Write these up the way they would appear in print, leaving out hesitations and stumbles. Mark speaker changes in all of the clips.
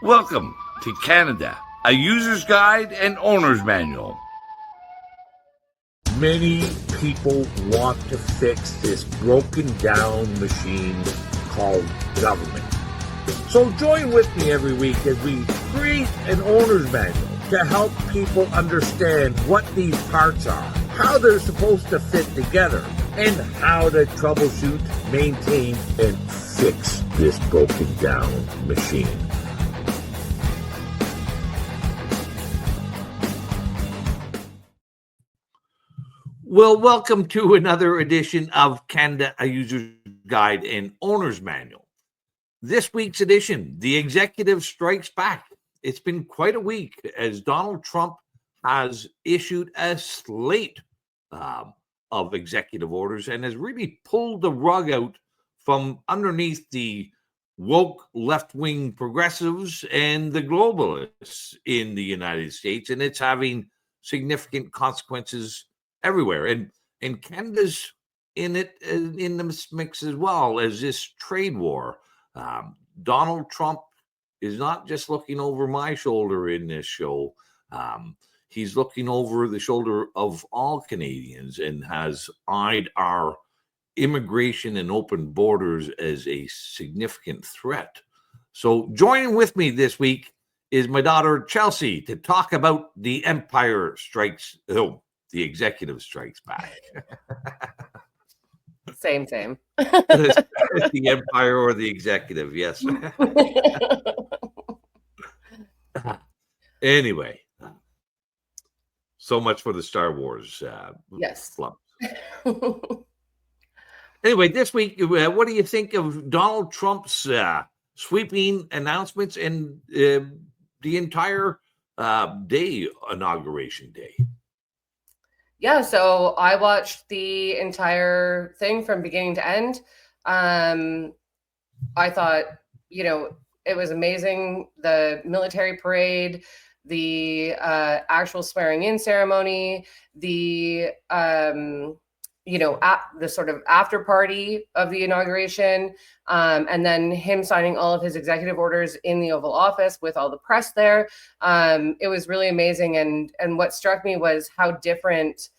Speaker 1: Welcome to Canada, a user's guide and owner's manual.
Speaker 2: Many people want to fix this broken down machine called government. So join with me every week as we create an owner's manual to help people understand what these parts are, how they're supposed to fit together, and how to troubleshoot, maintain, and fix this broken down machine.
Speaker 1: Well, welcome to another edition of Canada, a user's guide and owner's manual. This week's edition, the executive strikes back. It's been quite a week as Donald Trump has issued a slate of executive orders and has really pulled the rug out from underneath the woke left-wing progressives and the globalists in the United States, and it's having significant consequences everywhere. And Canada's in the mix as well as this trade war. Donald Trump is not just looking over my shoulder in this show. He's looking over the shoulder of all Canadians and has eyed our immigration and open borders as a significant threat. So joining with me this week is my daughter Chelsea to talk about the executive strikes back.
Speaker 3: Same.
Speaker 1: The empire or the executive, yes. Anyway, so much for the Star Wars
Speaker 3: Yes.
Speaker 1: club. Anyway, this week, what do you think of Donald Trump's sweeping announcements and the entire day, inauguration day?
Speaker 3: Yeah, so I watched the entire thing from beginning to end. I thought, it was amazing. The military parade, the actual swearing in ceremony, the the sort of after party of the inauguration, and then him signing all of his executive orders in the Oval Office with all the press there. It was really amazing. And what struck me was how different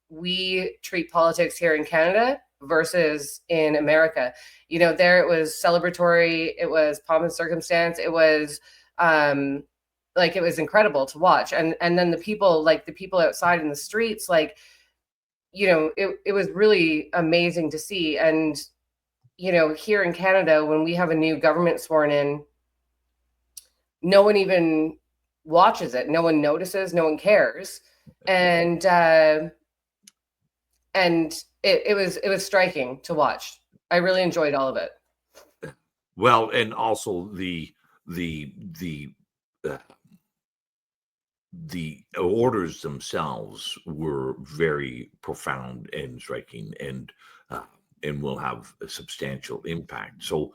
Speaker 3: we treat politics here in Canada versus in America. There it was celebratory, it was pomp and circumstance, it was it was incredible to watch. And then the people outside in the streets, it was really amazing to see. And, here in Canada, when we have a new government sworn in, no one even watches it. No one notices, no one cares. And it was striking to watch. I really enjoyed all of it.
Speaker 1: Well, and also the orders themselves were very profound and striking, and will have a substantial impact. So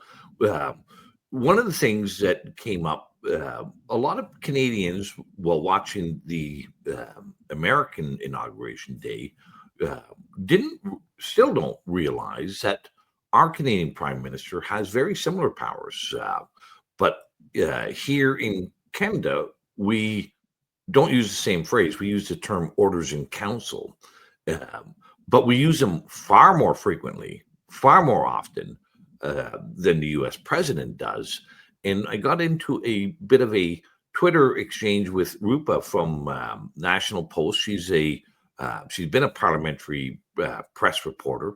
Speaker 1: one of the things that came up, a lot of Canadians, while watching the American inauguration day, still don't realize that our Canadian Prime Minister has very similar powers. But here in Canada, we don't use the same phrase. We use the term orders in council, but we use them far more frequently, far more often than the U.S. president does. And I got into a bit of a Twitter exchange with Rupa from National Post. She's been a parliamentary press reporter,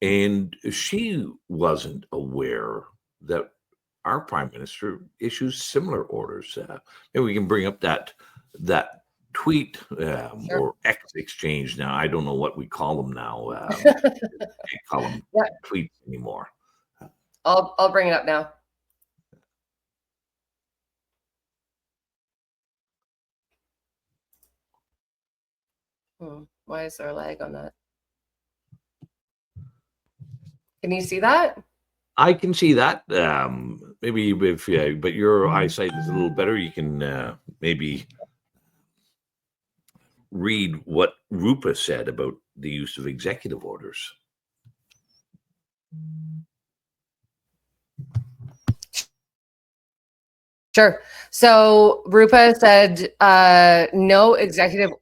Speaker 1: and she wasn't aware that our prime minister issues similar orders. Maybe we can bring up that tweet
Speaker 3: Sure.
Speaker 1: Or X exchange. Now I don't know what we call them now. We can't call them tweets anymore.
Speaker 3: I'll bring it up now. Why is there a lag on that? Can you see that?
Speaker 1: I can see that. Maybe but your eyesight is a little better. You can maybe read what Rupa said about the use of executive orders.
Speaker 3: Sure. So Rupa said no executive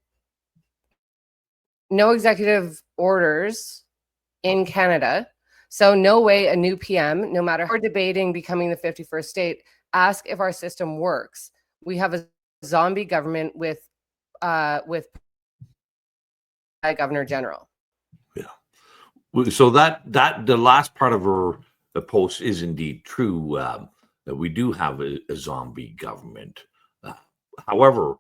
Speaker 3: orders in Canada. So no way a new PM, no matter how debating becoming the 51st state, ask if our system works. We have a zombie government with Governor General.
Speaker 1: Yeah. So that the last part of the post is indeed true. That we do have a zombie government. However,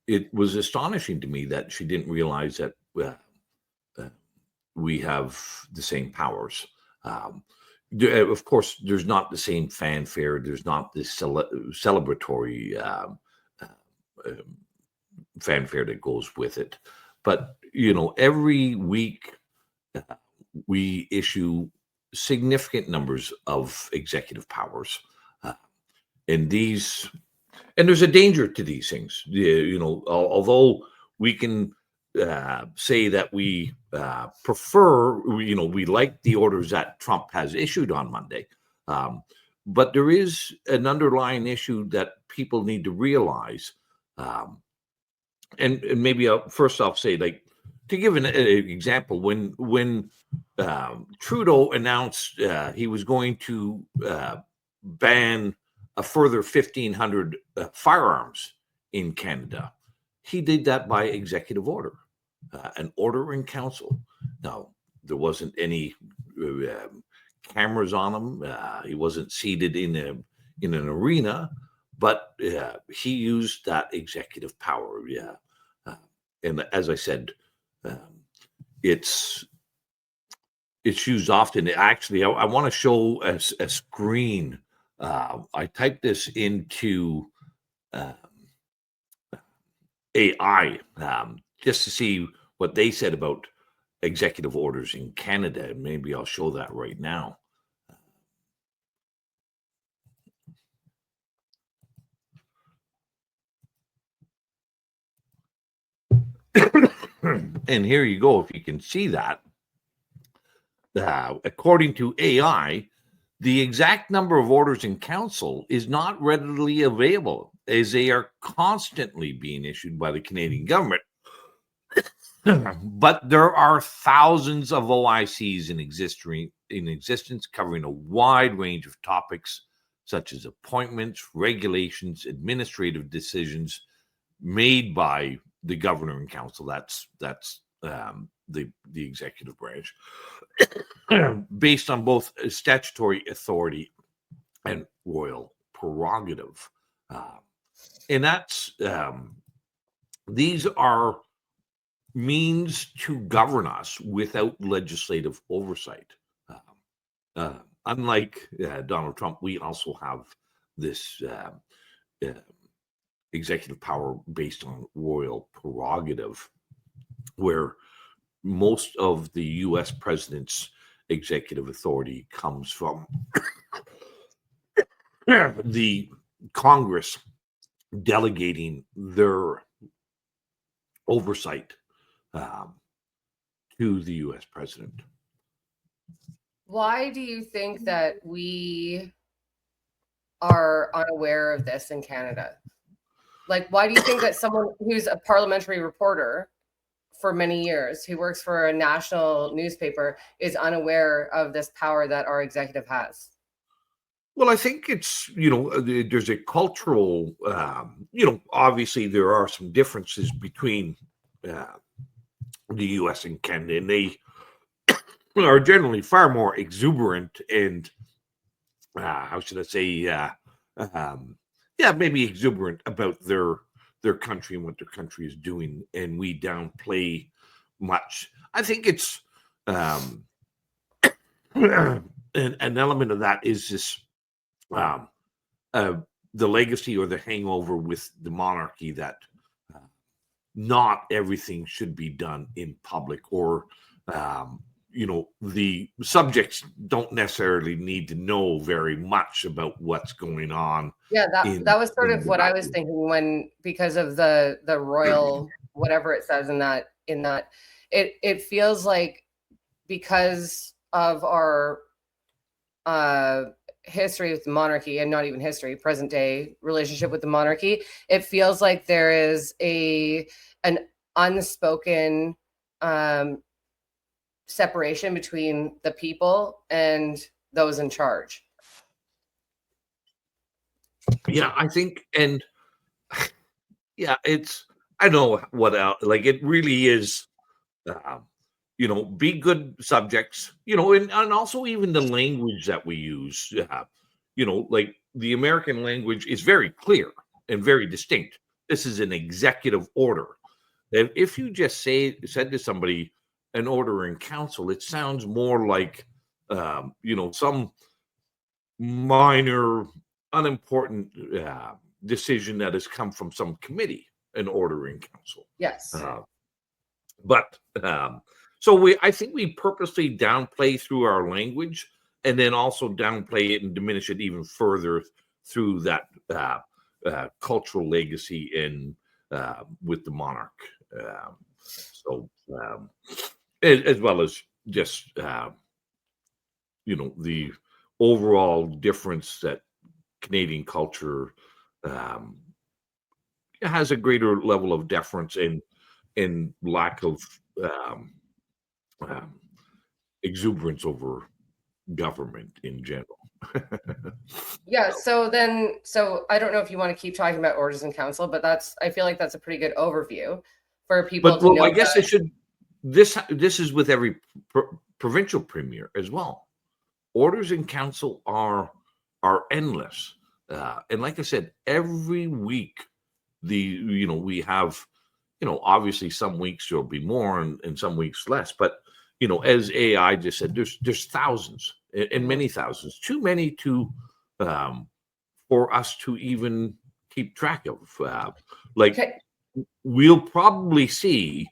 Speaker 1: it was astonishing to me that she didn't realize that we have the same powers. Of course, there's not the same fanfare. There's not this celebratory fanfare that goes with it. But, every week we issue significant numbers of executive powers. And there's a danger to these things. Although we can say that we prefer, we like the orders that Trump has issued on Monday. But there is an underlying issue that people need to realize. And maybe first off say, like, to give an example, when Trudeau announced he was going to ban a further 1,500 firearms in Canada, he did that by executive order, an order in council. Now, there wasn't any cameras on him. He wasn't seated in an arena, but he used that executive power. Yeah, and as I said, it's used often. Actually, I want to show a screen. I typed this into AI just to see what they said about executive orders in Canada. And maybe I'll show that right now. And here you go. If you can see that, according to AI, the exact number of orders in council is not readily available, as they are constantly being issued by the Canadian government. But there are thousands of OICs in existence, covering a wide range of topics such as appointments, regulations, administrative decisions made by the governor and council. That's the executive branch, based on both statutory authority and royal prerogative. And that's these are means to govern us without legislative oversight. Unlike Donald Trump, we also have this executive power based on royal prerogative, where most of the U.S. president's executive authority comes from the Congress delegating their oversight to the U.S. president.
Speaker 3: Why do you think that we are unaware of this in Canada? Like, why do you think that someone who's a parliamentary reporter for many years, who works for a national newspaper, is unaware of this power that our executive has?
Speaker 1: Well, I think it's, there's a cultural, obviously there are some differences between the U.S. and Canada, and they are generally far more exuberant and, how should I say, maybe exuberant about their country and what their country is doing, and we downplay much. I think it's an element of that is this the legacy or the hangover with the monarchy, that not everything should be done in public, or the subjects don't necessarily need to know very much about what's going on.
Speaker 3: Yeah, that was sort of what I was thinking, when, because of the royal, whatever it says in that, it feels like, because of our history with the monarchy, and not even history, present day relationship with the monarchy, it feels like there is an unspoken separation between the people and those in charge.
Speaker 1: Yeah, I think, and yeah, it's, I don't know what else, like, it really is, be good subjects, and also even the language that we use, like the American language is very clear and very distinct. This is an executive order. And if you just said to somebody an order in council, it sounds more like, some minor, unimportant decision that has come from some committee, an order in council.
Speaker 3: Yes.
Speaker 1: But I think we purposely downplay through our language, and then also downplay it and diminish it even further through that cultural legacy in with the monarch. As well as just the overall difference that Canadian culture has a greater level of deference and lack of exuberance over government in general.
Speaker 3: Yeah. So I don't know if you want to keep talking about orders in council, but I feel like that's a pretty good overview for people to know.
Speaker 1: I guess I should. This is with every provincial premier as well. Orders in council are endless, and like I said, every week we have, obviously some weeks there'll be more and some weeks less, but as AI just said, there's thousands and many thousands, too many to for us to even keep track of. We'll probably see,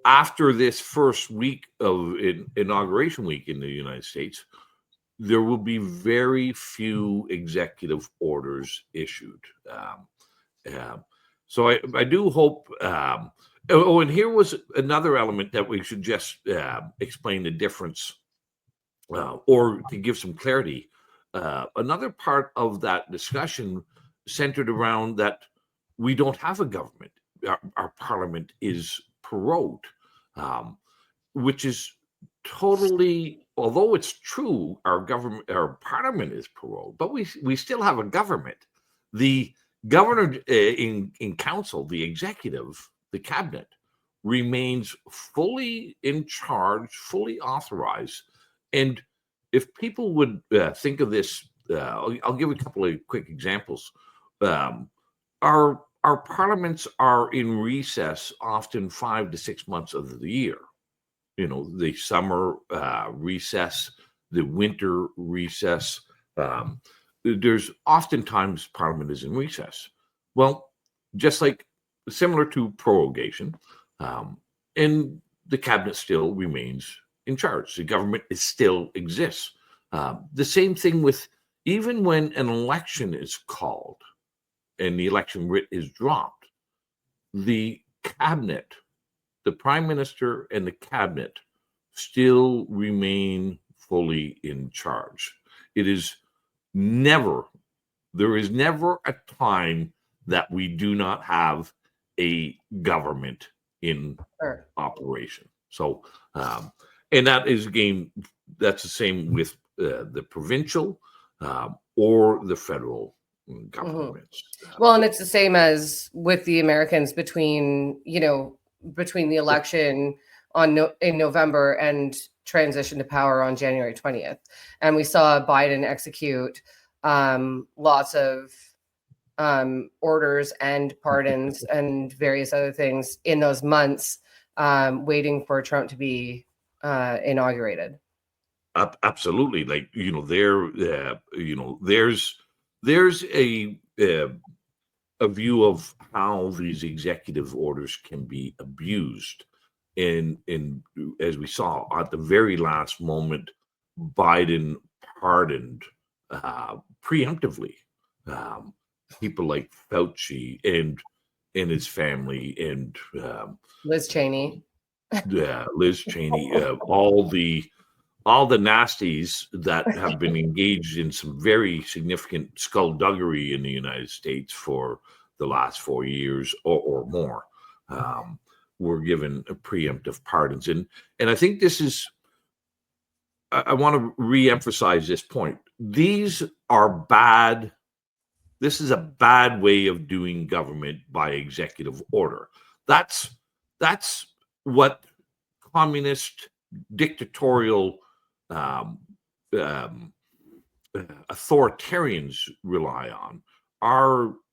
Speaker 1: after this first week of inauguration week in the United States, there will be very few executive orders issued. So I do hope. And here was another element that we should just explain the difference, or to give some clarity. Another part of that discussion centered around that we don't have a government. Our parliament is prorogued, which is totally, although it's true, our parliament is prorogued, but we still have a government. The governor in council, the executive, the cabinet, remains fully in charge, fully authorized. And if people would think of this, I'll give a couple of quick examples. Our parliaments are in recess often 5 to 6 months of the year. The summer recess, the winter recess. There's oftentimes parliament is in recess. Well, just like similar to prorogation, and the cabinet still remains in charge. The government still exists. The same thing with even when an election is called and the election writ is dropped, the cabinet, the prime minister and the cabinet still remain fully in charge. There is never a time that we do not have a government in operation. So, and that is, again, that's the same with the provincial or the federal governments.
Speaker 3: Well, and it's the same as with the Americans between the election in November and transition to power on January 20th. And we saw Biden execute lots of orders and pardons and various other things in those months, waiting for Trump to be inaugurated.
Speaker 1: Absolutely. Like, there's a view of how these executive orders can be abused. And as we saw at the very last moment, Biden pardoned preemptively people like Fauci and his family and
Speaker 3: Liz Cheney.
Speaker 1: Liz Cheney, all the all the nasties that have been engaged in some very significant skullduggery in the United States for the last 4 years or more were given preemptive pardons. And I think this is, I want to re-emphasize this point. These are bad. This is a bad way of doing government by executive order. That's what communist, dictatorial authoritarians rely on.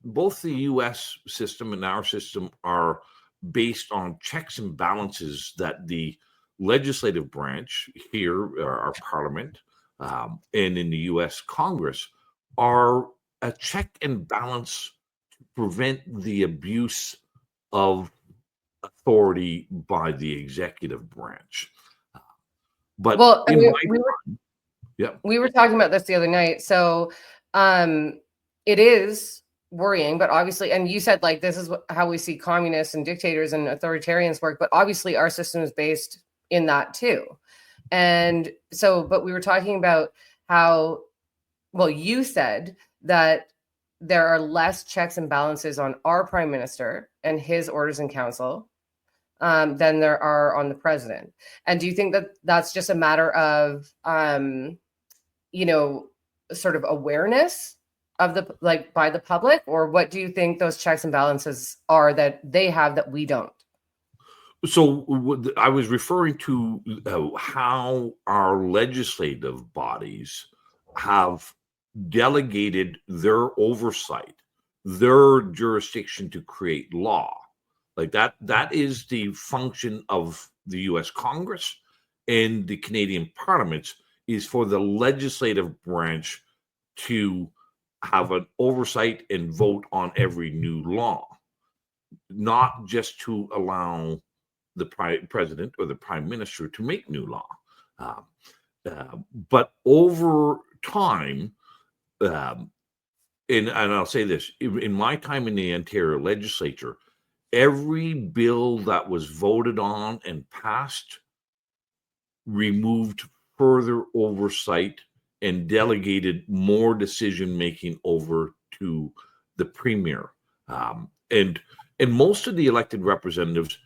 Speaker 1: Both the U.S. system and our system are based on checks and balances that the legislative branch here, our parliament, and in the U.S. Congress are a check and balance to prevent the abuse of authority by the executive branch. But
Speaker 3: well, I mean,
Speaker 1: yeah,
Speaker 3: we were talking about this the other night. So it is worrying, but obviously, and you said like this is how we see communists and dictators and authoritarians work, but obviously our system is based in that too. And so, but we were talking about how, well, you said that there are less checks and balances on our prime minister and his orders in council than there are on the president. And do you think that that's just a matter of, sort of awareness of the, like, by the public, or what do you think those checks and balances are that they have that we don't?
Speaker 1: So I was referring to how our legislative bodies have delegated their oversight, their jurisdiction to create law. Like that is the function of the U.S. Congress and the Canadian parliaments, is for the legislative branch to have an oversight and vote on every new law, not just to allow the president or the prime minister to make new law. But over time, and I'll say this, in my time in the Ontario legislature, every bill that was voted on and passed removed further oversight and delegated more decision making over to the premier. And most of the elected representatives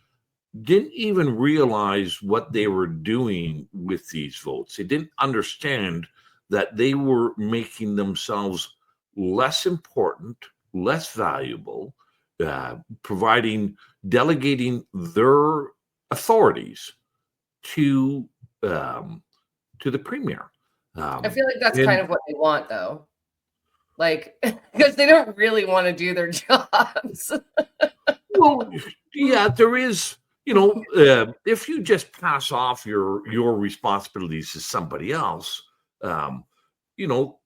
Speaker 1: didn't even realize what they were doing with these votes. They didn't understand that they were making themselves less important, less valuable, delegating their authorities to the premier.
Speaker 3: I feel like that's kind of what they want, though, like, because they don't really want to do their jobs.
Speaker 1: Well, yeah, there is. If you just pass off your responsibilities to somebody else, although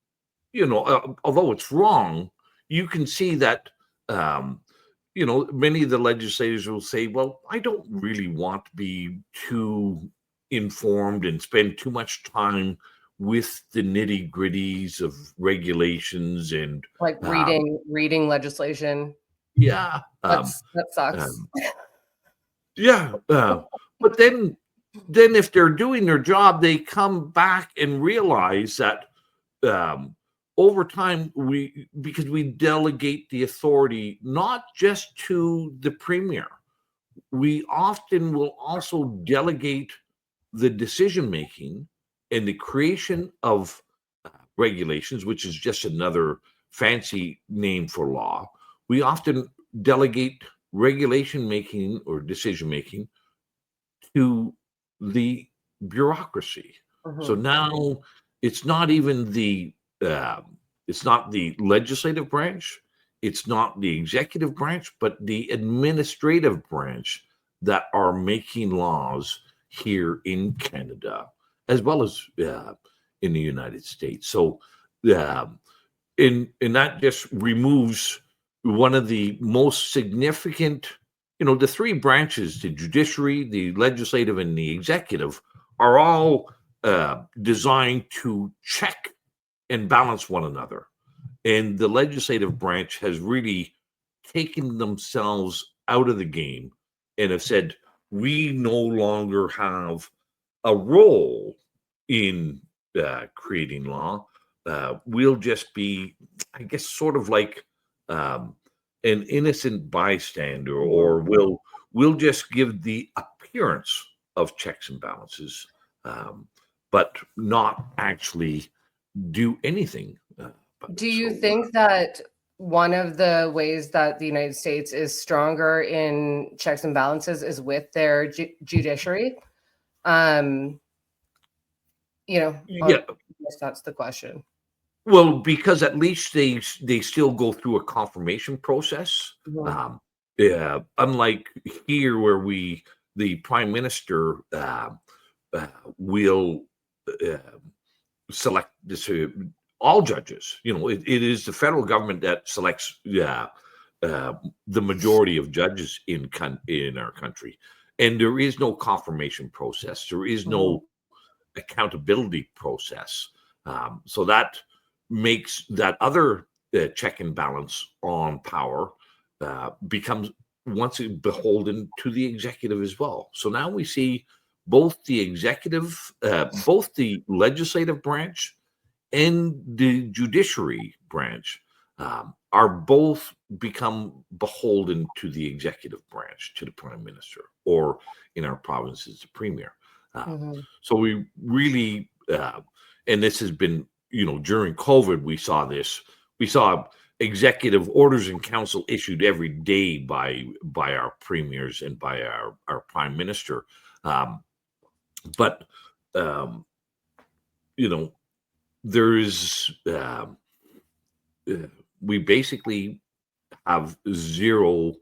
Speaker 1: it's wrong, you can see that. Many of the legislators will say, well, I don't really want to be too informed and spend too much time with the nitty gritties of regulations and
Speaker 3: like reading legislation.
Speaker 1: Yeah.
Speaker 3: That sucks.
Speaker 1: Yeah. But then if they're doing their job, they come back and realize that over time, because we delegate the authority not just to the premier, we often will also delegate the decision making and the creation of regulations, which is just another fancy name for law. We often delegate regulation making or decision making to the bureaucracy. Mm-hmm. So now it's not even it's not the legislative branch, it's not the executive branch, but the administrative branch that are making laws here in Canada, as well as in the United States. So, and that just removes one of the most significant, the three branches, the judiciary, the legislative, and the executive, are all designed to check and balance one another. And the legislative branch has really taken themselves out of the game and have said, we no longer have a role in creating law. We'll just be, I guess, sort of like an innocent bystander, or we'll just give the appearance of checks and balances, but not actually do anything.
Speaker 3: Do you think that one of the ways that the United States is stronger in checks and balances is with their judiciary?
Speaker 1: Yeah.
Speaker 3: I guess that's the question.
Speaker 1: Well, because at least they still go through a confirmation process.
Speaker 3: Mhm.
Speaker 1: Yeah, unlike here where the prime minister will uh, select this, all judges. It is the federal government that selects the majority of judges in our country, and there is no confirmation process. There is no accountability process. So that makes that other check and balance on power becomes once again beholden to the executive as well. So now we see both the executive, both the legislative branch and the judiciary branch are both become beholden to the executive branch, to the prime minister, or in our provinces, the premier. So we really, and this has been, during COVID, we saw this. We saw executive orders and council issued every day by our premiers and by our prime minister. But there's we basically have zero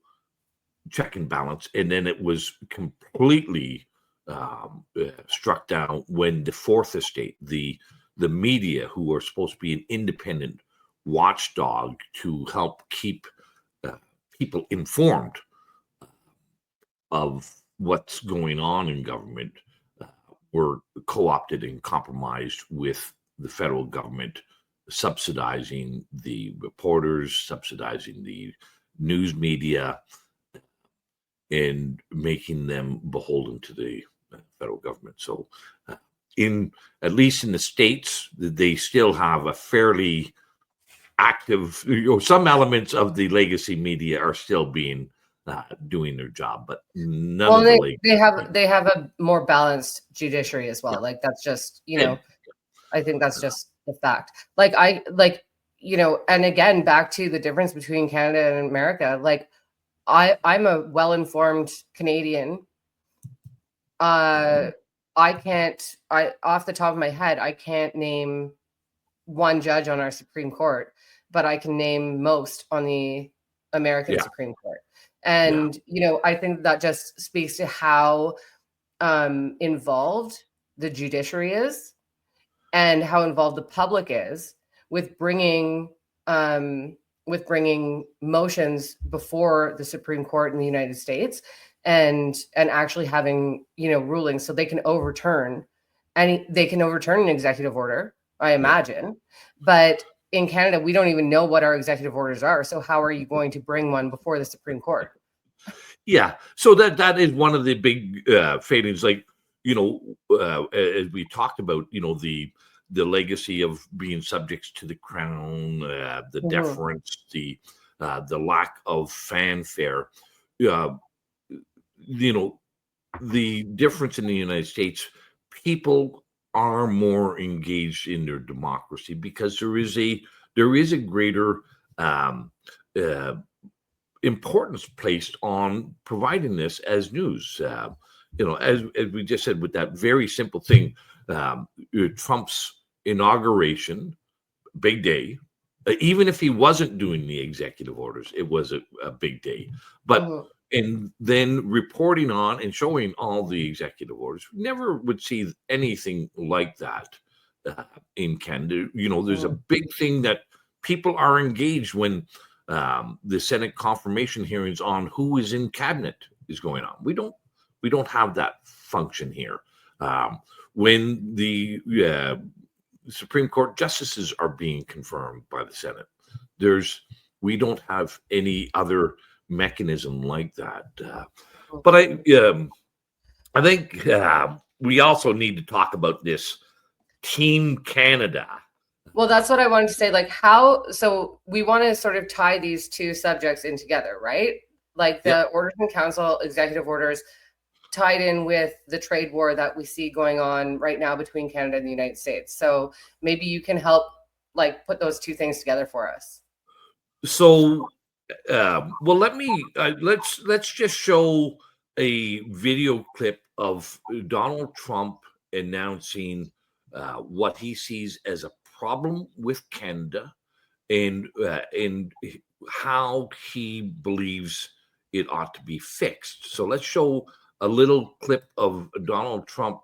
Speaker 1: check and balance, and then it was completely struck down when the fourth estate, the media, who are supposed to be an independent watchdog to help keep people informed of what's going on in government, were co-opted and compromised with the federal government subsidizing the reporters, subsidizing the news media, and making them beholden to the federal government. So at least in the States, they still have a fairly active, some elements of the legacy media are still being doing their job, but none of the
Speaker 3: they have a more balanced judiciary as well.
Speaker 1: Yeah.
Speaker 3: Like that's just, I think that's just the fact. And again, back to the difference between Canada and America, like I'm a well-informed Canadian. I off the top of my head, I can't name one judge on our Supreme Court, but I can name most on the American Supreme Court. And, I think that just speaks to how involved the judiciary is and how involved the public is with bringing motions before the Supreme Court in the United States and actually having, rulings so they can overturn an executive order, I imagine. But in Canada, we don't even know what our executive orders are. So how are you going to bring one before the Supreme Court?
Speaker 1: Yeah. So that is one of the big failings, like, as we talked about, the legacy of being subjects to the crown, the deference, the lack of fanfare. The difference in the United States, people are more engaged in their democracy because there is a greater importance placed on providing this as news. As we just said, with that very simple thing, Trump's inauguration, big day. Even if he wasn't doing the executive orders, it was a big day. But and then reporting on and showing all the executive orders, we never would see anything like that in Canada. There's a big thing that people are engaged when the Senate confirmation hearings on who is in cabinet is going on. We don't have that function here. When the Supreme Court justices are being confirmed by the Senate, we don't have any other mechanism like that. But I think we also need to talk about this Team Canada.
Speaker 3: Well, that's what I wanted to say. Like, how, so we want to sort of tie these two subjects in together, right? Like the orders from council, executive orders, tied in with the trade war that we see going on right now between Canada and the United States. So maybe you can help like put those two things together for us.
Speaker 1: So, well, let's just show a video clip of Donald Trump announcing what he sees as a problem with Canada and how he believes it ought to be fixed. So let's show a little clip of Donald Trump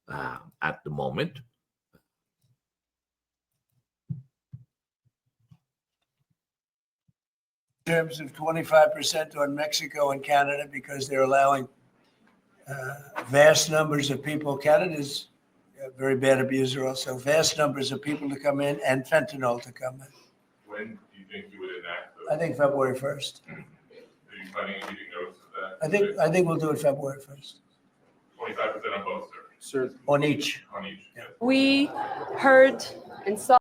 Speaker 1: at the moment.
Speaker 4: In terms of 25% on Mexico and Canada, because they're allowing vast numbers of people. Canada's a very bad abuser also. Vast numbers of people to come in and fentanyl to come in.
Speaker 5: When do you think you would enact those?
Speaker 4: I think February 1st.
Speaker 5: Are you planning on keeping notes of that?
Speaker 4: I think we'll do it February 1st.
Speaker 5: 25% on both, sir?
Speaker 4: On each.
Speaker 5: On each.
Speaker 4: Yeah.
Speaker 6: We heard and saw.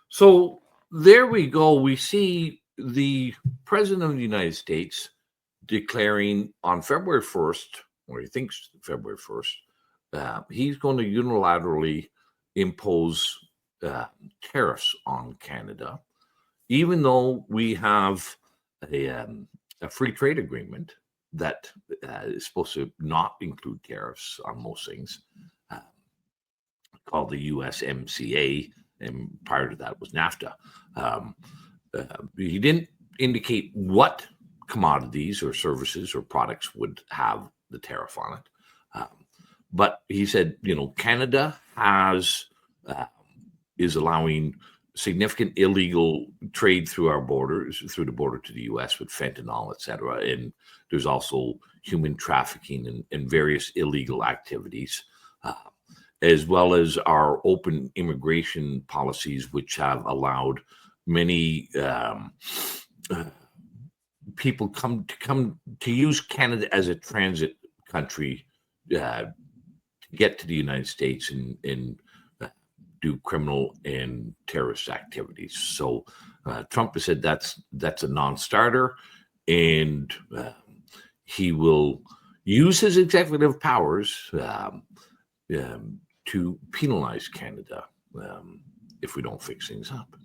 Speaker 1: So there we go. We see the President of the United States declaring on February 1st, or he thinks February 1st, he's going to unilaterally impose tariffs on Canada, even though we have a free trade agreement that is supposed to not include tariffs on most things, called the USMCA. And prior to that was NAFTA. He didn't indicate what commodities or services or products would have the tariff on it. But he said, Canada is allowing significant illegal trade through our borders, through the border to the U.S. with fentanyl, et cetera. And there's also human trafficking and various illegal activities. As well as our open immigration policies, which have allowed many people to use Canada as a transit country to get to the United States and do criminal and terrorist activities. So Trump has said that's a non-starter, and he will use his executive powers to penalize Canada if we don't fix things up,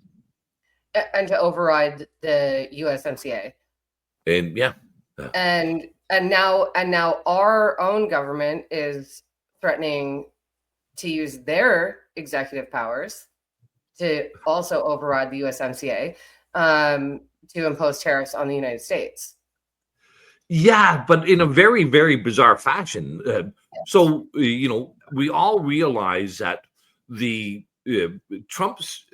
Speaker 3: And to override the USMCA.
Speaker 1: and
Speaker 3: And now our own government is threatening to use their executive powers to also override the USMCA to impose tariffs on the United States.
Speaker 1: Yeah, but in a very, very bizarre fashion. So, we all realize that the Trump's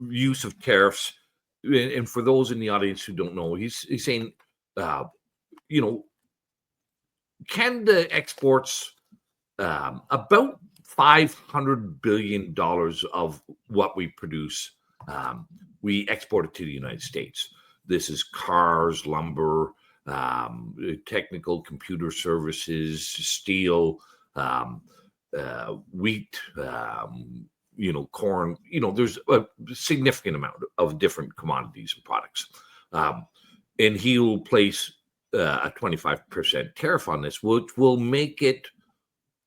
Speaker 1: use of tariffs, and for those in the audience who don't know, he's saying, Canada exports about $500 billion of what we produce. We export it to the United States. This is cars, lumber, technical computer services, steel, wheat, corn. There's a significant amount of different commodities and products. And he will place a 25% tariff on this, which will make it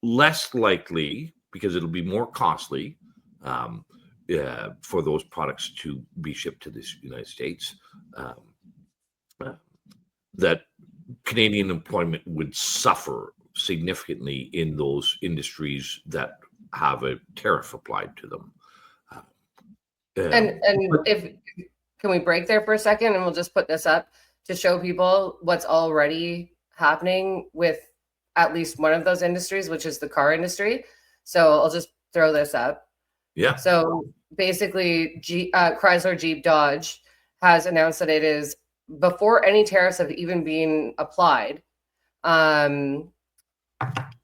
Speaker 1: less likely, because it'll be more costly for those products to be shipped to the United States, that Canadian employment would suffer significantly in those industries that have a tariff applied to them.
Speaker 3: And if can we break there for a second, and we'll just put this up to show people what's already happening with at least one of those industries, which is the car industry. So I'll just throw this up.
Speaker 1: Yeah.
Speaker 3: So basically, Chrysler, Jeep, Dodge has announced that it is, before any tariffs have even been applied,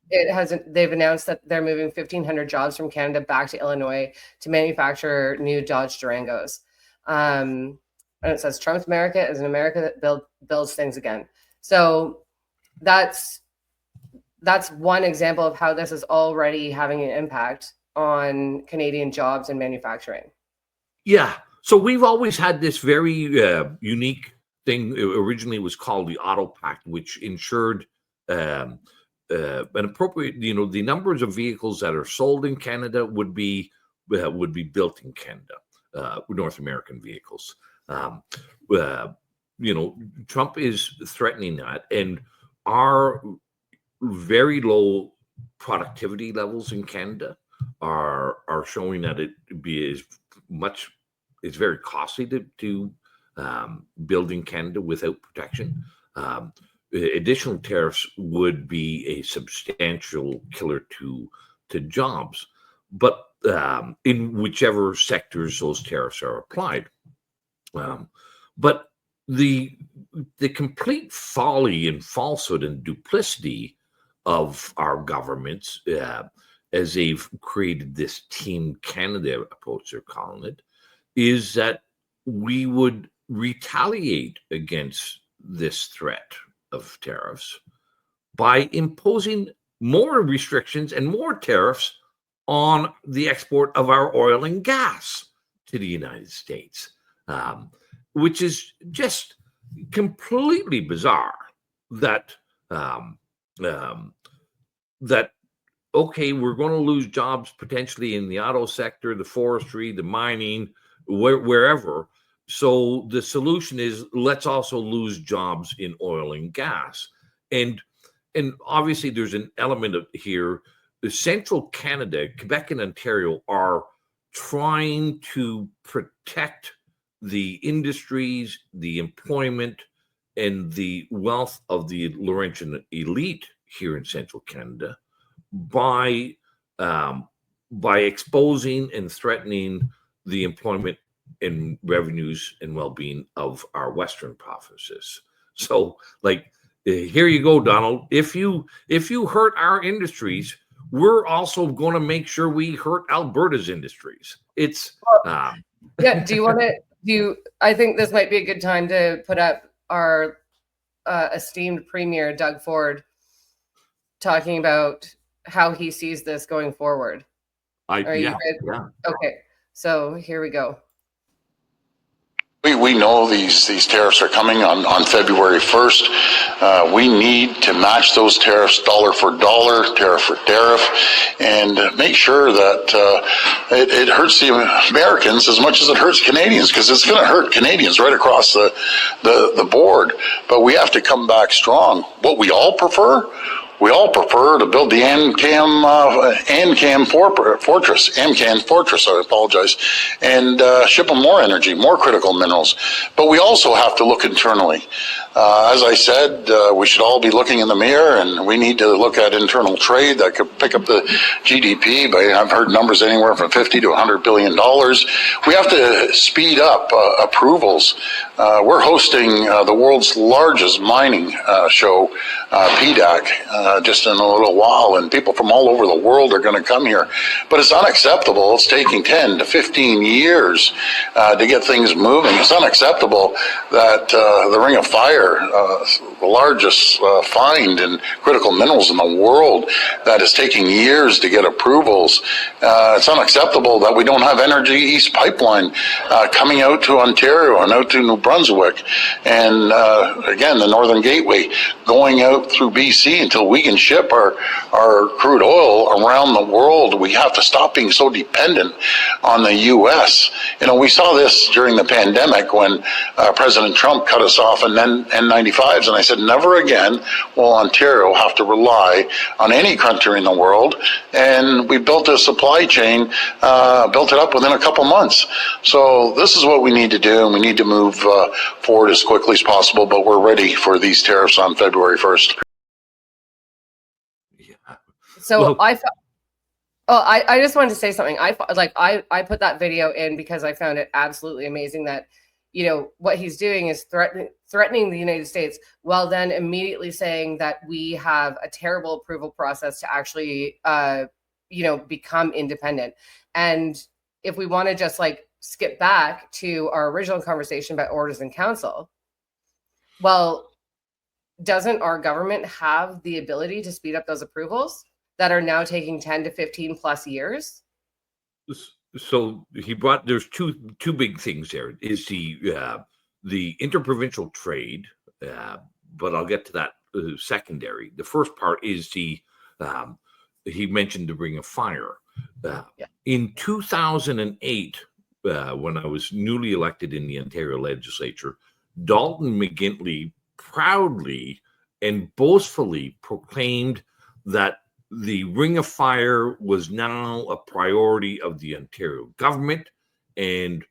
Speaker 3: they've announced that they're moving 1,500 jobs from Canada back to Illinois to manufacture new Dodge Durangos. And it says Trump's America is an America that builds things again. So that's that's one example of how this is already having an impact on Canadian jobs and manufacturing.
Speaker 1: Yeah. So we've always had this very unique thing. It originally was called the Auto Pact, which ensured an appropriate, the numbers of vehicles that are sold in Canada would be built in Canada, North American vehicles. Trump is threatening that, and our very low productivity levels in Canada are showing that it's very costly to build in Canada without protection. Additional tariffs would be a substantial killer to jobs, but in whichever sectors those tariffs are applied. But the complete folly and falsehood and duplicity of our governments, as they've created this Team Canada approach, they're calling it, is that we would retaliate against this threat of tariffs by imposing more restrictions and more tariffs on the export of our oil and gas to the United States, which is just completely bizarre. That okay, we're going to lose jobs potentially in the auto sector, the forestry, the mining, wherever. So the solution is let's also lose jobs in oil and gas. And obviously there's an element of here. The central Canada, Quebec and Ontario are trying to protect the industries, the employment, and the wealth of the Laurentian elite here in central Canada by exposing and threatening the employment and revenues and well-being of our Western provinces. So, here you go, Donald. If you hurt our industries, we're also going to make sure we hurt Alberta's industries. It's
Speaker 3: yeah. Do you want to? I think this might be a good time to put up our esteemed Premier Doug Ford talking about how he sees this going forward. Are you ready?
Speaker 1: Yeah.
Speaker 3: Okay, so here we go.
Speaker 7: We know these tariffs are coming on February 1st. We need to match those tariffs dollar for dollar, tariff for tariff, and make sure that it hurts the Americans as much as it hurts Canadians, because it's going to hurt Canadians right across the board. But we have to come back strong. What we all prefer to build the AMCAN Fortress, I apologize, and ship them more energy, more critical minerals. But we also have to look internally. As I said, we should all be looking in the mirror, and we need to look at internal trade that could pick up the GDP. But I've heard numbers anywhere from $50 to $100 billion. We have to speed up approvals. We're hosting the world's largest mining show, PDAC, just in a little while, and people from all over the world are going to come here. But it's unacceptable. It's taking 10 to 15 years to get things moving. It's unacceptable that the Ring of Fire, the largest find in critical minerals in the world, that is taking years to get approvals. It's unacceptable that we don't have Energy East Pipeline coming out to Ontario and out to New Brunswick, and again, the Northern Gateway going out through BC until we can ship our crude oil around the world. We have to stop being so dependent on the U.S. We saw this during the pandemic when President Trump cut us off and then N95s, and I said never again will Ontario have to rely on any country in the world. And we built a supply chain, built it up within a couple months. So this is what we need to do, and we need to move forward as quickly as possible, but we're ready for these tariffs on February 1st.
Speaker 3: So I just wanted to say something. I put that video in because I found it absolutely amazing that, what he's doing is threatening the United States, while then immediately saying that we have a terrible approval process to actually, become independent. And if we want to just skip back to our original conversation about orders in council, well, doesn't our government have the ability to speed up those approvals that are now taking 10 to 15 plus years?
Speaker 1: So there's two big things there. Is the interprovincial trade, but I'll get to that secondary. The first part is he mentioned the Ring of Fire. In 2008, when I was newly elected in the Ontario legislature, Dalton McGuinty proudly and boastfully proclaimed that the Ring of Fire was now a priority of the Ontario government. And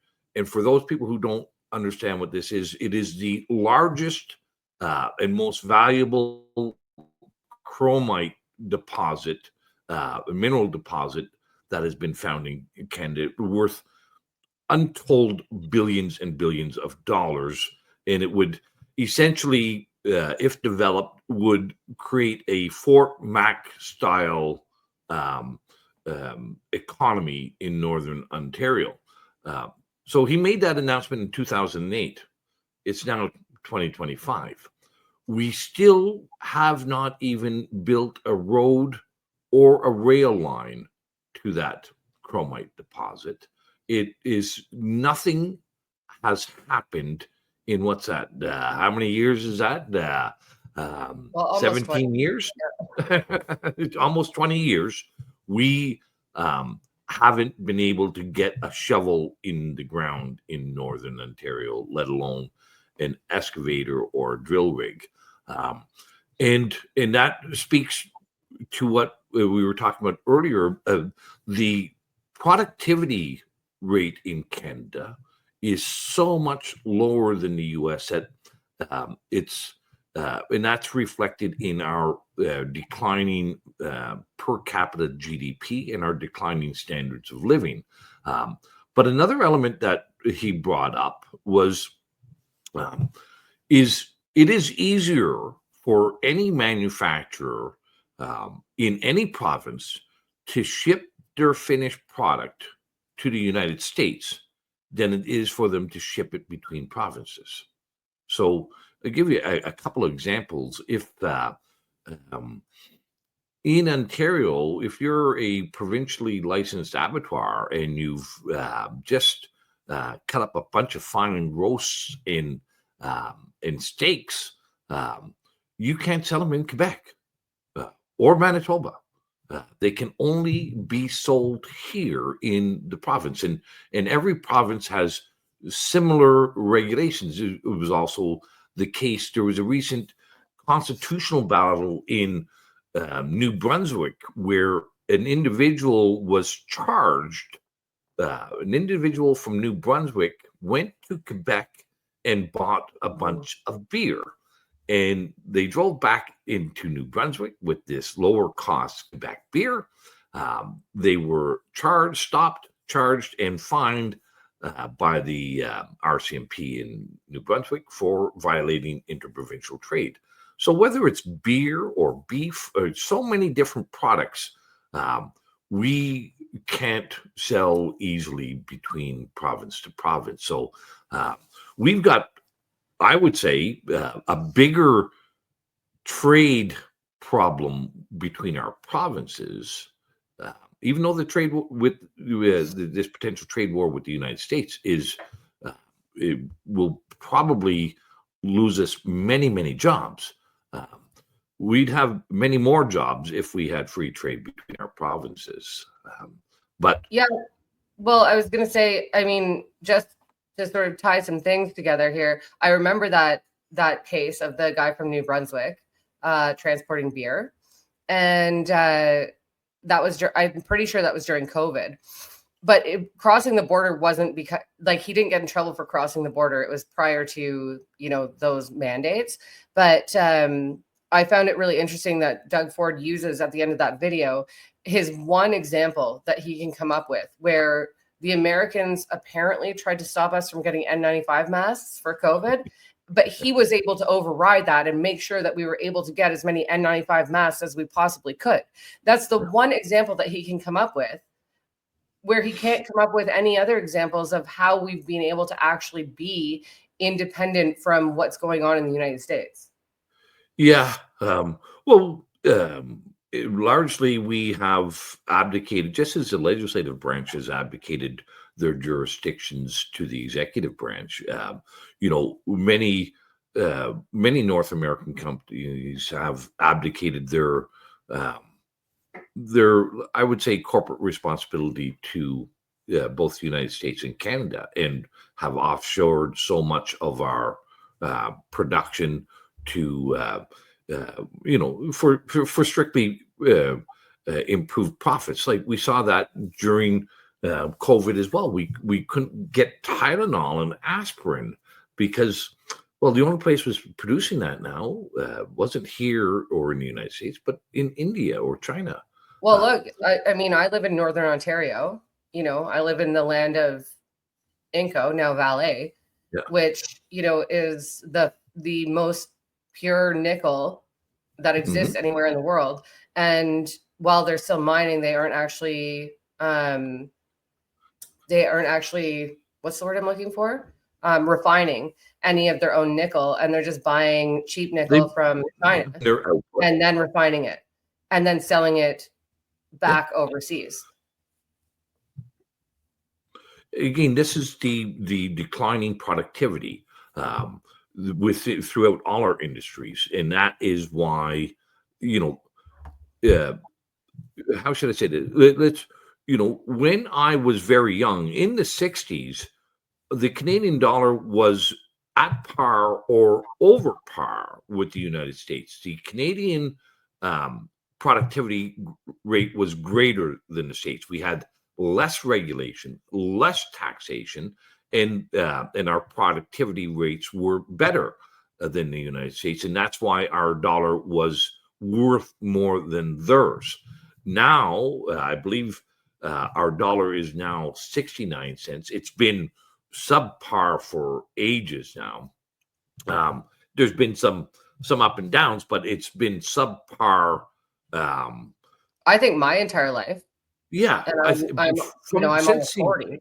Speaker 1: for those people who don't understand what this is, it is the largest and most valuable chromite deposit, mineral deposit that has been found in Canada, worth untold billions and billions of dollars. And it would essentially, if developed, would create a Fort Mac style economy in Northern Ontario. So he made that announcement in 2008. It's now 2025. We still have not even built a road or a rail line to that chromite deposit. It is nothing has happened in what's that? How many years is that?
Speaker 3: Well,
Speaker 1: 17
Speaker 3: 20.
Speaker 1: years? Almost 20 years. We haven't been able to get a shovel in the ground in Northern Ontario, let alone an excavator or a drill rig. And that speaks to what we were talking about earlier. The productivity rate in Canada is so much lower than the US that and that's reflected in our declining per capita GDP and our declining standards of living. But another element that he brought up was it is easier for any manufacturer in any province to ship their finished product to the United States than it is for them to ship it between provinces. So I'll give you a couple of examples. If in Ontario, if you're a provincially licensed abattoir and you've just cut up a bunch of fine roasts in steaks, you can't sell them in Quebec or Manitoba. They can only be sold here in the province, and every province has similar regulations. It was also the case. There was a recent constitutional battle in New Brunswick where an individual was charged. An individual from New Brunswick went to Quebec and bought a bunch of beer. And they drove back into New Brunswick with this lower cost Quebec beer. They were stopped, charged, and fined by the RCMP in New Brunswick for violating interprovincial trade. So whether it's beer or beef or so many different products, we can't sell easily between province to province. So we've got, I would say, a bigger trade problem between our provinces, even though the trade with this potential trade war with the United States it will probably lose us many, many jobs. We'd have many more jobs if we had free trade between our provinces. But
Speaker 3: yeah, well, I was going to say, I mean, just to sort of tie some things together here, I remember that case of the guy from New Brunswick transporting beer, and that was I'm pretty sure that was during COVID. But crossing the border wasn't because, like, he didn't get in trouble for crossing the border. It was prior to, those mandates. But I found it really interesting that Doug Ford uses at the end of that video his one example that he can come up with where the Americans apparently tried to stop us from getting N95 masks for COVID, but he was able to override that and make sure that we were able to get as many N95 masks as we possibly could. That's the one example that he can come up with, where he can't come up with any other examples of how we've been able to actually be independent from what's going on in the United States.
Speaker 1: Yeah. Well, largely we have abdicated, just as the legislative branch has abdicated their jurisdictions to the executive branch. Many North American companies have abdicated um, their, I would say, corporate responsibility to both the United States and Canada, and have offshored so much of our production to for strictly improved profits. Like we saw that during COVID as well. We couldn't get Tylenol and aspirin because, well, the only place was producing that now wasn't here or in the United States, but in India or China.
Speaker 3: Well, look, I mean, I live in Northern Ontario. I live in the land of Inco, now Vale,
Speaker 1: Yeah.
Speaker 3: which, is the most pure nickel that exists anywhere in the world. And while they're still mining, they aren't actually, what's the word I'm looking for? Refining any of their own nickel, and they're just buying cheap nickel from China and then refining it and then selling it back overseas.
Speaker 1: Again, this is the declining productivity throughout all our industries, and that is why, how should I say that? When I was very young in the 60s, the Canadian dollar was at par or over par with the United States. The Canadian productivity rate was greater than the States. We had less regulation, less taxation, and our productivity rates were better than the United States, and that's why our dollar was worth more than theirs. Now, I believe our dollar is now 69 cents. It's been subpar for ages now. There's been some up and downs, but it's been subpar.
Speaker 3: I think my entire life.
Speaker 1: Yeah,
Speaker 3: I'm almost 40.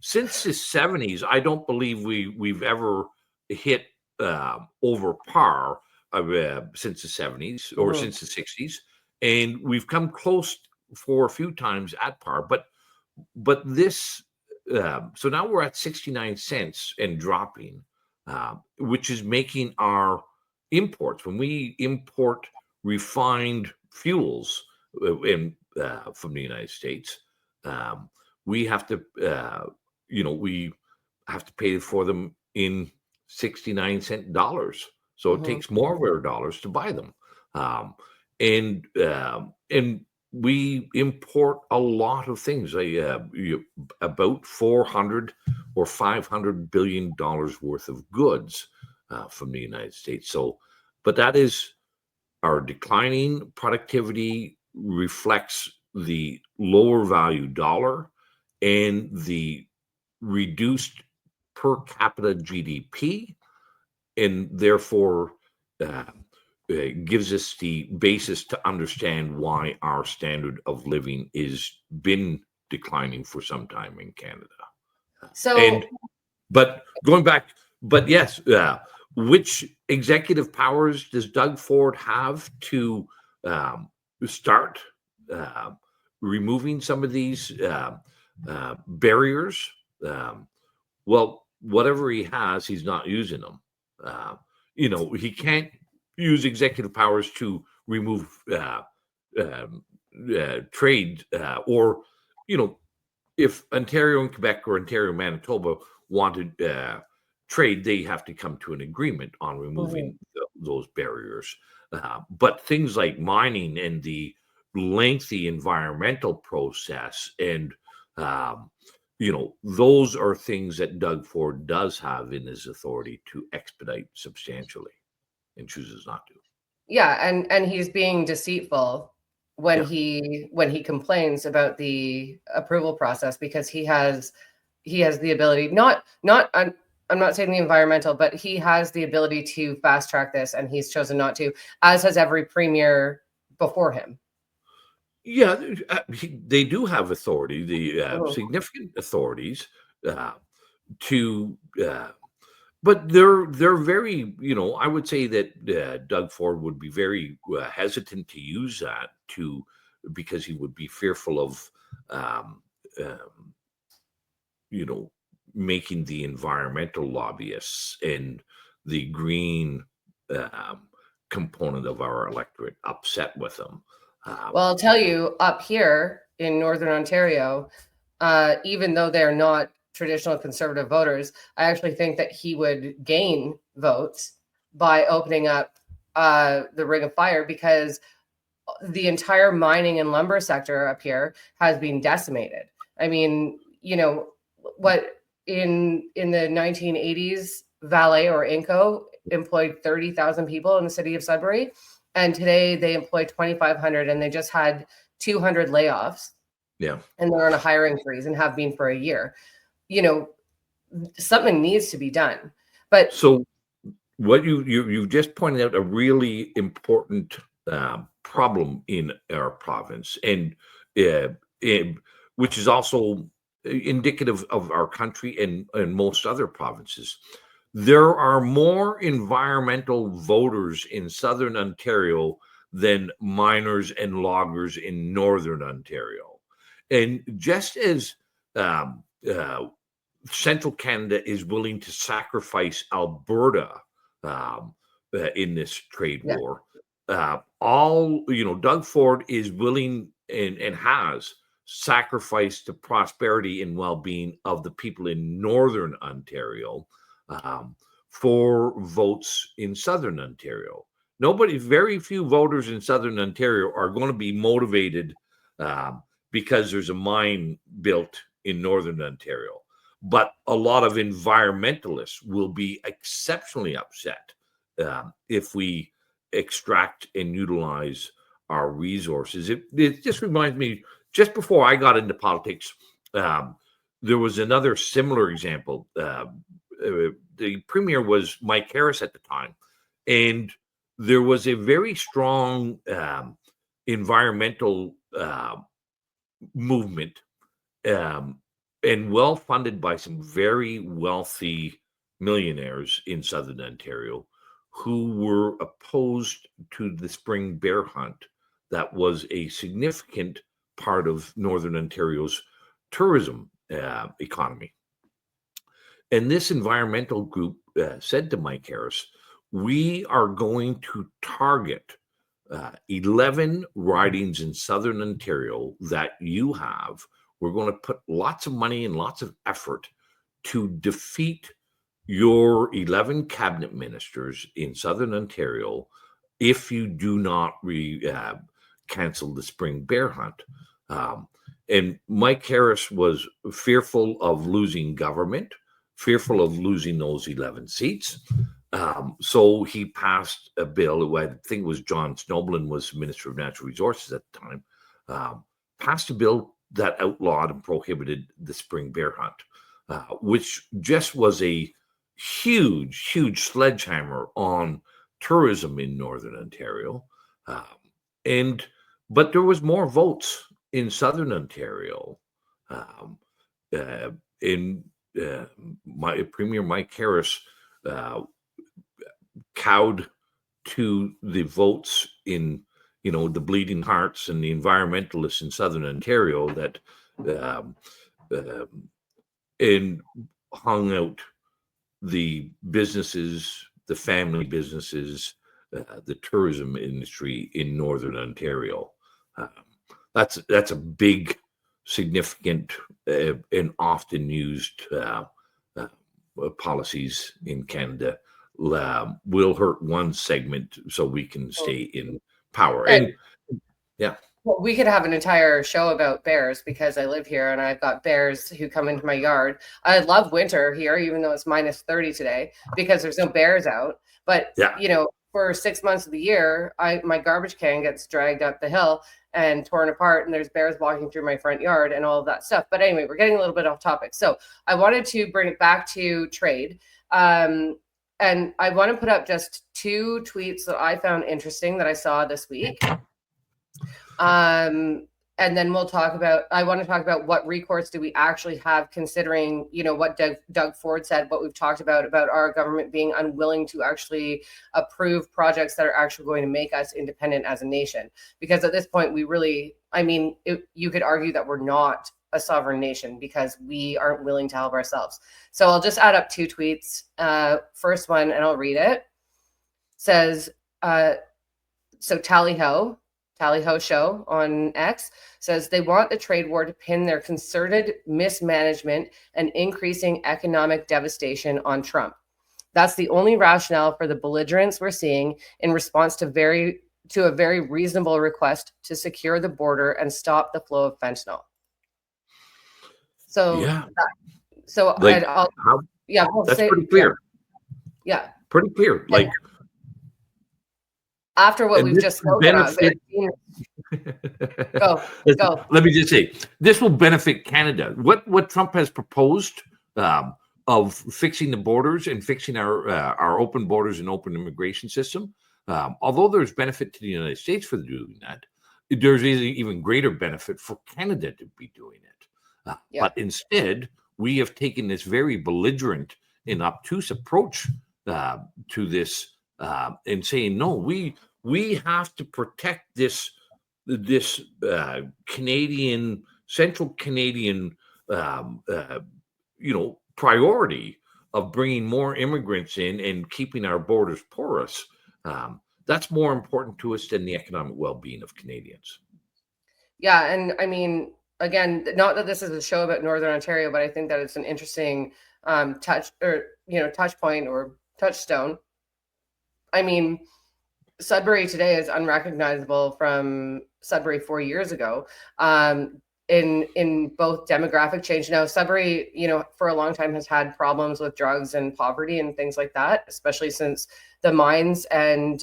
Speaker 1: Since the 70s, I don't believe we've ever hit over par since the 70s or since the 60s, and we've come close for a few times at par. But this, so now we're at 69 cents and dropping, which is making our imports, when we import refined fuels from the United States, we have to pay for them in 69-cent dollars. So it takes more of our dollars to buy them, and we import a lot of things, about 400 or 500 billion dollars worth of goods from the United States. So, but that is our declining productivity reflects the lower value dollar and the reduced per capita GDP, and therefore gives us the basis to understand why our standard of living is been declining for some time in Canada. But yes, which executive powers does Doug Ford have to start removing some of these barriers? Well, whatever he has, he's not using them. He can't use executive powers to remove trade, or if Ontario and Quebec or Ontario and Manitoba wanted trade, they have to come to an agreement on removing those barriers. But things like mining and the lengthy environmental process, and those are things that Doug Ford does have in his authority to expedite substantially, and chooses not to.
Speaker 3: Yeah, and he's being deceitful when he complains about the approval process, because he has the ability, I'm not saying the environmental, but he has the ability to fast track this, and he's chosen not to, as has every premier before him.
Speaker 1: Yeah, they do have authority, the significant authorities to But they're very, I would say that Doug Ford would be very hesitant to use that because he would be fearful of, um, um, making the environmental lobbyists and the green um, component of our electorate upset with him.
Speaker 3: Well, I'll tell you, up here in Northern Ontario, even though they're not traditional conservative voters, I actually think that he would gain votes by opening up the Ring of Fire, because the entire mining and lumber sector up here has been decimated. I mean, what in the 1980s, Vale or Inco employed 30,000 people in the city of Sudbury, and today they employ 2,500, and they just had 200 layoffs.
Speaker 1: Yeah,
Speaker 3: and they're on a hiring freeze and have been for a year. Something needs to be done. But
Speaker 1: so what you just pointed out a really important problem in our province, and which is also indicative of our country and most other provinces. There are more environmental voters in Southern Ontario than miners and loggers in Northern Ontario. And just as Central Canada is willing to sacrifice Alberta in this trade war, Doug Ford is willing and has sacrificed the prosperity and well-being of the people in Northern Ontario for votes in Southern Ontario. Very few voters in Southern Ontario are going to be motivated because there's a mine built in Northern Ontario. But a lot of environmentalists will be exceptionally upset if we extract and utilize our resources. It just reminds me, just before I got into politics, there was another similar example. The premier was Mike Harris at the time, and there was a very strong environmental movement and well funded by some very wealthy millionaires in Southern Ontario who were opposed to the spring bear hunt that was a significant part of Northern Ontario's tourism economy. And this environmental group said to Mike Harris, we are going to target 11 ridings in Southern Ontario that you have. We're going to put lots of money and lots of effort to defeat your 11 cabinet ministers in Southern Ontario if you do not cancel the spring bear hunt. And Mike Harris was fearful of losing government, fearful of losing those 11 seats. So he passed a bill. I think it was John Snowblin was Minister of Natural Resources at the time, passed a bill that outlawed and prohibited the spring bear hunt, which just was a huge sledgehammer on tourism in Northern Ontario. But there was more votes in Southern Ontario. My Premier Mike Harris cowed to the votes in the Bleeding Hearts and the environmentalists in Southern Ontario that and hung out the businesses, the family businesses, the tourism industry in Northern Ontario. That's a big, significant, and often used policies in Canada. Will hurt one segment so we can stay in power. And yeah.
Speaker 3: Well, we could have an entire show about bears because I live here and I've got bears who come into my yard. I love winter here, even though it's minus 30 today, because there's no bears out. But, for 6 months of the year, my garbage can gets dragged up the hill and torn apart, and there's bears walking through my front yard and all of that stuff. But anyway, we're getting a little bit off topic. So I wanted to bring it back to trade. And I want to put up just 2 tweets that I found interesting that I saw this week. and then we'll talk about, I want to talk about what recourse do we actually have, considering, you know, what Doug Ford said, what we've talked about our government being unwilling to actually approve projects that are actually going to make us independent as a nation. Because at this point, we really, I mean, you could argue that we're not a sovereign nation because we aren't willing to help ourselves. So I'll just add up 2 tweets. First one, and I'll read it, says, so Tally Ho Show on X says they want the trade war to pin their concerted mismanagement and increasing economic devastation on Trump. That's the only rationale for the belligerence we're seeing in response to a very reasonable request to secure the border and stop the flow of fentanyl. So
Speaker 1: Yeah.
Speaker 3: Like,
Speaker 1: that's pretty clear.
Speaker 3: Yeah.
Speaker 1: Pretty clear. Like,
Speaker 3: after what we've just spoken of, go.
Speaker 1: Let me just say, this will benefit Canada. What Trump has proposed of fixing the borders and fixing our open borders and open immigration system, although there's benefit to the United States for doing that, there's even greater benefit for Canada to be doing it. But instead, we have taken this very belligerent and obtuse approach to this. And saying, no, we have to protect this Canadian, central Canadian, priority of bringing more immigrants in and keeping our borders porous. That's more important to us than the economic well-being of Canadians.
Speaker 3: Yeah, and I mean, again, not that this is a show about Northern Ontario, but I think that it's an interesting touch point or touchstone. I mean, Sudbury today is unrecognizable from Sudbury 4 years ago in both demographic change. Now, Sudbury, for a long time has had problems with drugs and poverty and things like that, especially since the mines and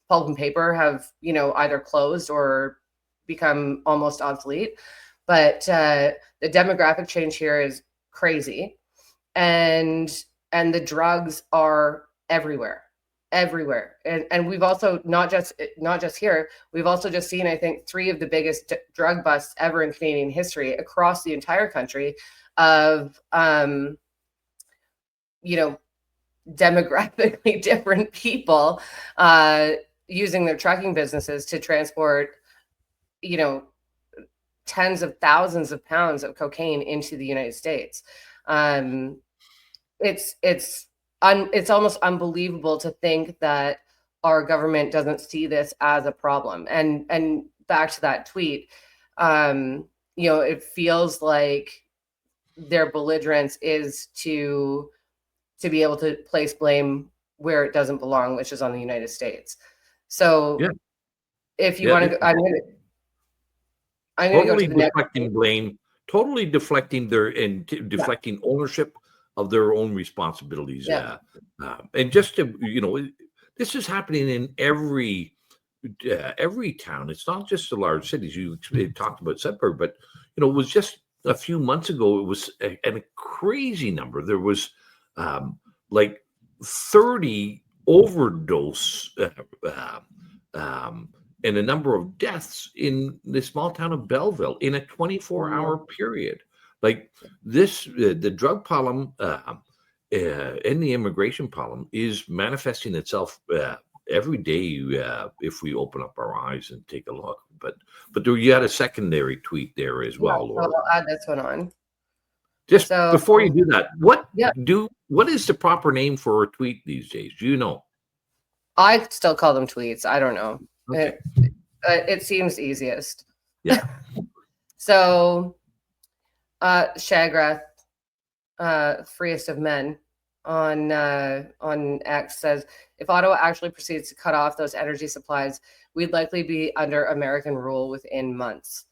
Speaker 3: pulp and paper have, either closed or become almost obsolete. But the demographic change here is crazy. And the drugs are everywhere. And we've also not just here, we've also just seen, I think, 3 of the biggest drug busts ever in Canadian history across the entire country of demographically different people using their trucking businesses to transport tens of thousands of pounds of cocaine into the United States. It's almost unbelievable to think that our government doesn't see this as a problem. And back to that tweet, it feels like their belligerence is to be able to place blame where it doesn't belong, which is on the United States. So if you want to, I'm going to go to the
Speaker 1: deflecting blame, totally deflecting deflecting ownership of their own responsibilities. And just to, this is happening in every town. It's not just the large cities. You talked about Sudbury, but it was just a few months ago, it was a crazy number. There was like 30 overdose and a number of deaths in the small town of Belleville in a 24-hour period. Like this, the drug problem and the immigration problem is manifesting itself every day if we open up our eyes and take a look. But there, you had a secondary tweet there as well, Laura.
Speaker 3: I'll add this one on.
Speaker 1: Just before you do that, what is the proper name for a tweet these days? Do you know?
Speaker 3: I still call them tweets. I don't know.
Speaker 1: Okay.
Speaker 3: It seems easiest.
Speaker 1: Yeah.
Speaker 3: So. Shagrath, freest of men, on X says, if Ottawa actually proceeds to cut off those energy supplies, we'd likely be under American rule within months.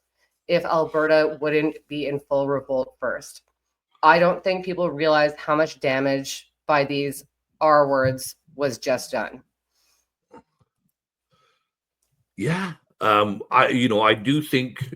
Speaker 3: If Alberta wouldn't be in full revolt first. I don't think people realize how much damage by these R words was just done.
Speaker 1: Yeah, I do think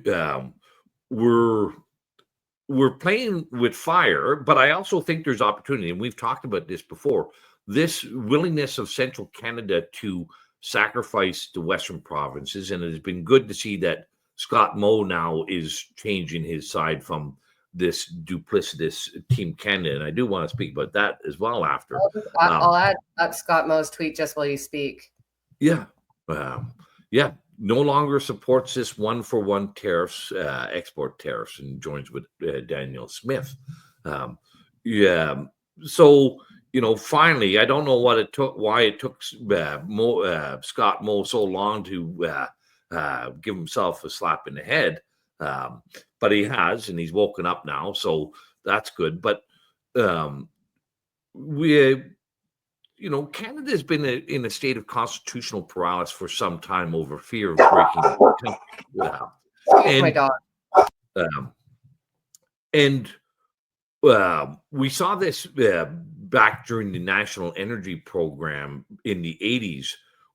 Speaker 1: we're playing with fire, but I also think there's opportunity, and we've talked about this before. This willingness of central Canada to sacrifice the Western provinces, and it has been good to see that Scott Moe now is changing his side from this duplicitous Team Canada, and I do want to speak about that as well after.
Speaker 3: I'll add up Scott Moe's tweet just while you speak.
Speaker 1: Yeah, yeah. No longer supports this 1-for-1 tariffs, export tariffs, and joins with Danielle Smith. Yeah. So, finally, I don't know why it took Scott Moe so long to give himself a slap in the head. But he has, and he's woken up now, so that's good. But Canada's been in a state of constitutional paralysis for some time over fear of breaking the country.
Speaker 3: My dog.
Speaker 1: We saw this back during the National Energy Program in the 80s,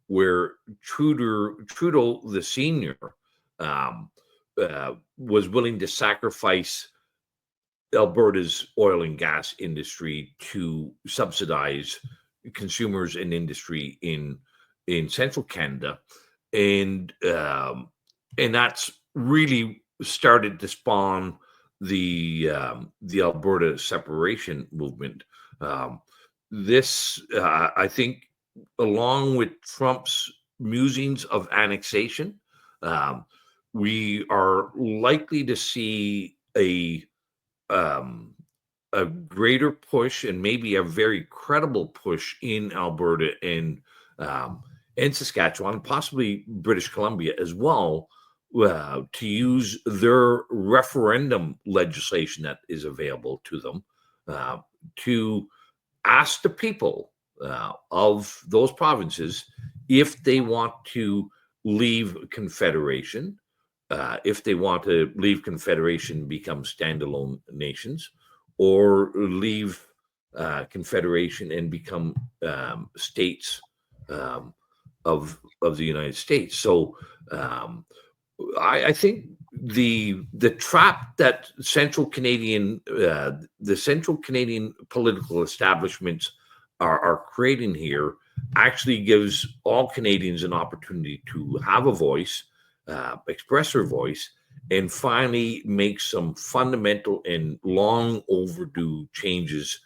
Speaker 1: where Trudeau the senior was willing to sacrifice Alberta's oil and gas industry to subsidize consumers and industry in central Canada, and that's really started to spawn the Alberta separation movement. This, I think, along with Trump's musings of annexation, we are likely to see a greater push, and maybe a very credible push, in Alberta and Saskatchewan, possibly British Columbia as well, to use their referendum legislation that is available to them to ask the people of those provinces if they want to leave Confederation, if they want to leave Confederation, become standalone nations, or leave Confederation and become states of the United States. So I think the trap that the Central Canadian political establishments are creating here actually gives all Canadians an opportunity to have a voice, express their voice, and finally make some fundamental and long overdue changes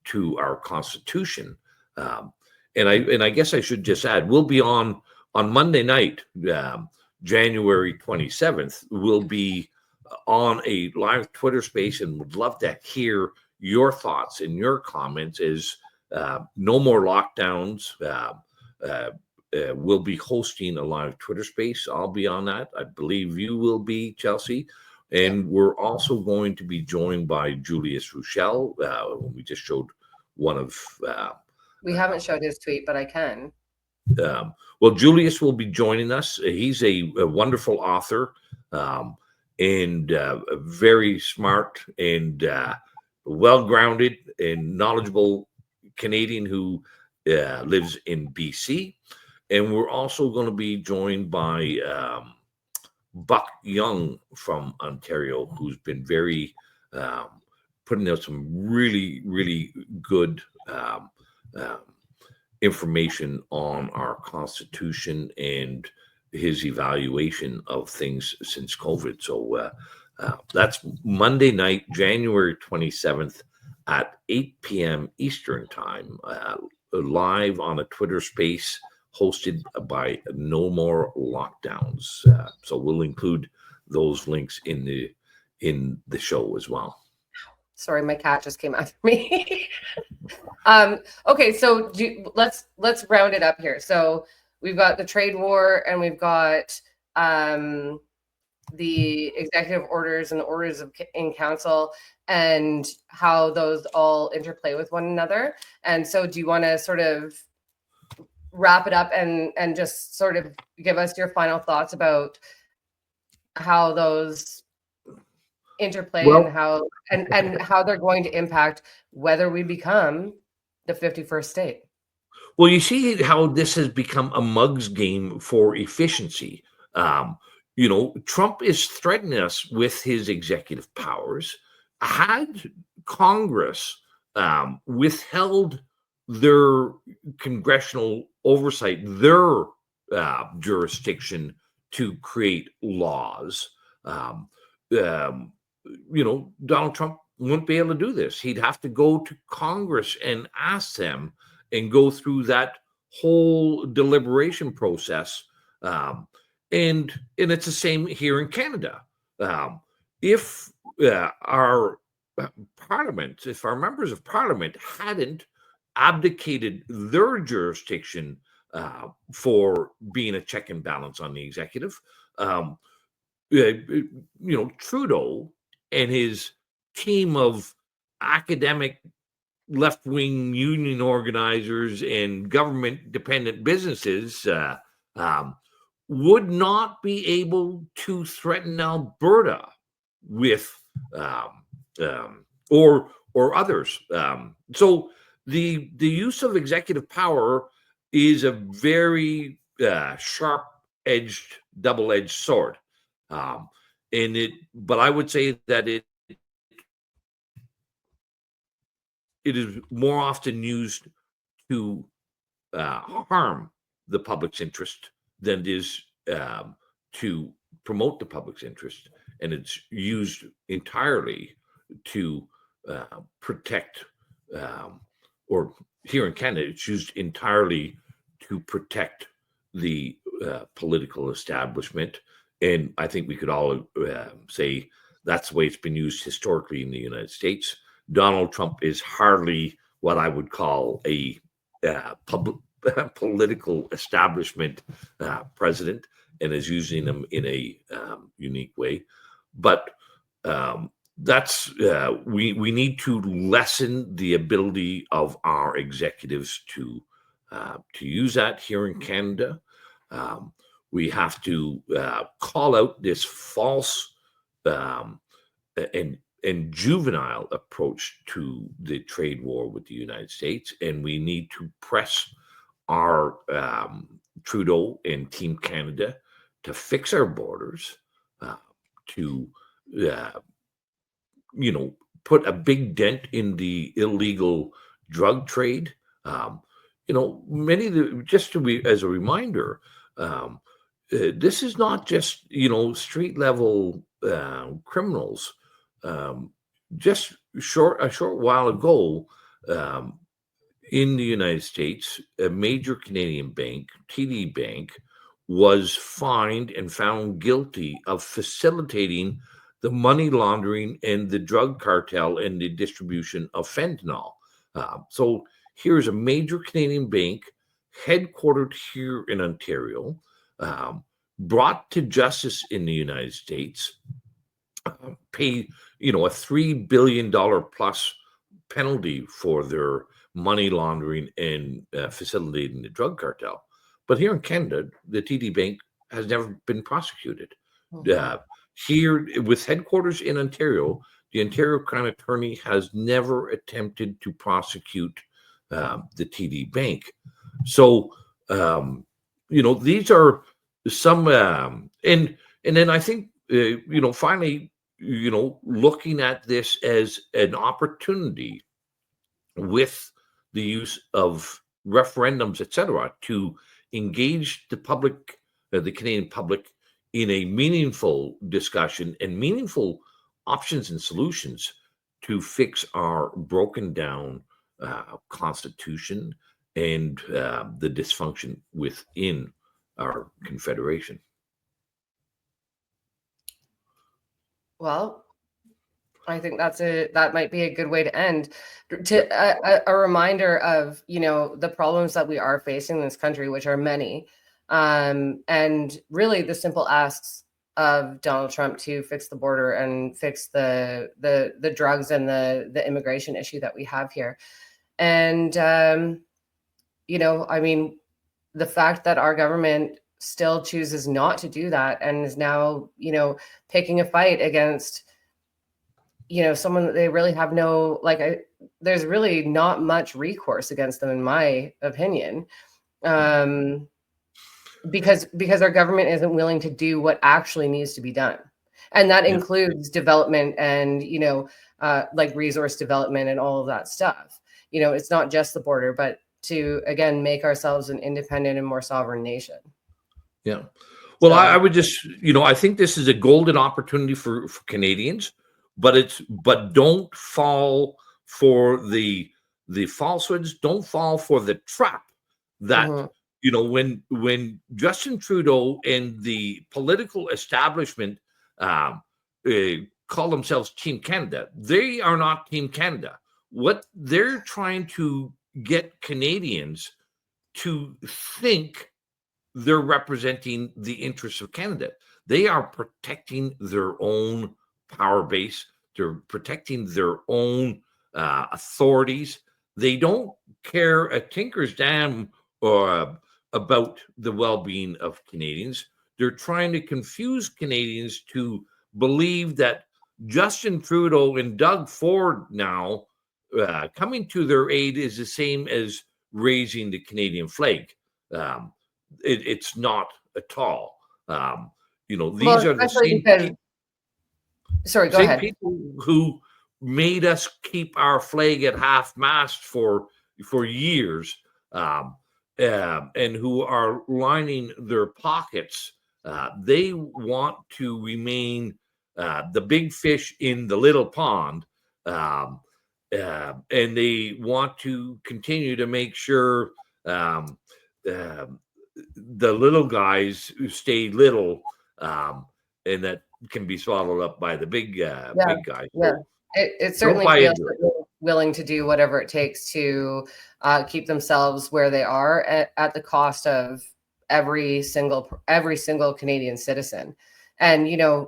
Speaker 1: to our Constitution. And I guess I should just add, we'll be on Monday night, January 27th. We'll be on a live Twitter space, and would love to hear your thoughts and your comments. As no more lockdowns. We'll be hosting a live Twitter space. I'll be on that. I believe you will be, Chelsea. And we're also going to be joined by Julius Rochelle. We just showed one of...
Speaker 3: we haven't showed his tweet, but I can.
Speaker 1: Well, Julius will be joining us. He's a wonderful author, and very smart and well-grounded and knowledgeable Canadian who lives in BC. And we're also going to be joined by Buck Young from Ontario, who's been very putting out some really, really good information on our Constitution and his evaluation of things since COVID. So that's Monday night, January 27th at 8 p.m. Eastern Time, live on a Twitter space hosted by No More Lockdowns. So we'll include those links in the show as well.
Speaker 3: Sorry, my cat just came after me. Okay, so let's round it up here. So we've got the trade war, and we've got the executive orders and the orders in council, and how those all interplay with one another. And so do you want to sort of wrap it up and just sort of give us your final thoughts about how those interplay, and how they're going to impact whether we become the 51st state?
Speaker 1: Well, you see how this has become a mug's game for efficiency. Trump is threatening us with his executive powers. Had Congress withheld their congressional oversight, their jurisdiction to create laws. Donald Trump wouldn't be able to do this. He'd have to go to Congress and ask them and go through that whole deliberation process. And it's the same here in Canada. If our parliament, if our members of parliament hadn't abdicated their jurisdiction for being a check and balance on the executive, Trudeau and his team of academic left-wing union organizers and government-dependent businesses would not be able to threaten Alberta with or others. So the use of executive power is a very sharp-edged, double-edged sword. But I would say that it is more often used to harm the public's interest than it is to promote the public's interest, and it's used entirely to protect, or here in Canada, it's used entirely to protect the political establishment. And I think we could all say that's the way it's been used historically in the United States. Donald Trump is hardly what I would call a political establishment president, and is using them in a unique way. But that's we need to lessen the ability of our executives to use that here in Canada. We have to call out this false and juvenile approach to the trade war with the United States, and we need to press our Trudeau and Team Canada to fix our borders, to put a big dent in the illegal drug trade. Many of the, just to be as a reminder, this is not just street level criminals. Just a short while ago, in the United States, a major Canadian bank, TD Bank, was fined and found guilty of facilitating the money laundering and the drug cartel and the distribution of fentanyl. So here's a major Canadian bank headquartered here in Ontario, brought to justice in the United States, pay a $3 billion plus penalty for their money laundering and facilitating the drug cartel. But here in Canada, the TD Bank has never been prosecuted. Here, with headquarters in Ontario, the Ontario Crown Attorney has never attempted to prosecute the TD Bank. So, these are some, and then I think, finally, looking at this as an opportunity with the use of referendums, etc., to engage the public, the Canadian public, in a meaningful discussion and meaningful options and solutions to fix our broken down constitution and the dysfunction within our confederation.
Speaker 3: Well, I think that might be a good way to end. To a reminder of the problems that we are facing in this country, which are many, and really the simple asks of Donald Trump to fix the border and fix the drugs and the immigration issue that we have here. And the fact that our government still chooses not to do that and is now picking a fight against someone that they really have no, there's really not much recourse against them, in my opinion, because our government isn't willing to do what actually needs to be done. And that includes development and, resource development and all of that stuff. It's not just the border, but to, again, make ourselves an independent and more sovereign nation.
Speaker 1: Yeah. Well,
Speaker 3: So-
Speaker 1: I would just, I think this is a golden opportunity for Canadians, but don't fall for the falsehoods. Don't fall for the trap that
Speaker 3: Mhm.
Speaker 1: when Justin Trudeau and the political establishment call themselves Team Canada, they are not Team Canada. What they're trying to get Canadians to think they're representing the interests of Canada. They are protecting their own power base. They're protecting their own authorities. They don't care a tinker's damn about the well-being of Canadians. They're trying to confuse Canadians to believe that Justin Trudeau and Doug Ford now coming to their aid is the same as raising the Canadian flag. It's not at all. These are the
Speaker 3: especially
Speaker 1: same,
Speaker 3: because- Sorry, go
Speaker 1: same
Speaker 3: ahead.
Speaker 1: people who made us keep our flag at half mast for years, and who are lining their pockets. They want to remain the big fish in the little pond, and they want to continue to make sure the little guys stay little, and that can be swallowed up by the big big guys.
Speaker 3: Yeah.
Speaker 1: So
Speaker 3: It certainly
Speaker 1: buy
Speaker 3: feels
Speaker 1: into
Speaker 3: like they're willing to do whatever it takes to keep themselves where they are at the cost of every single Canadian citizen. And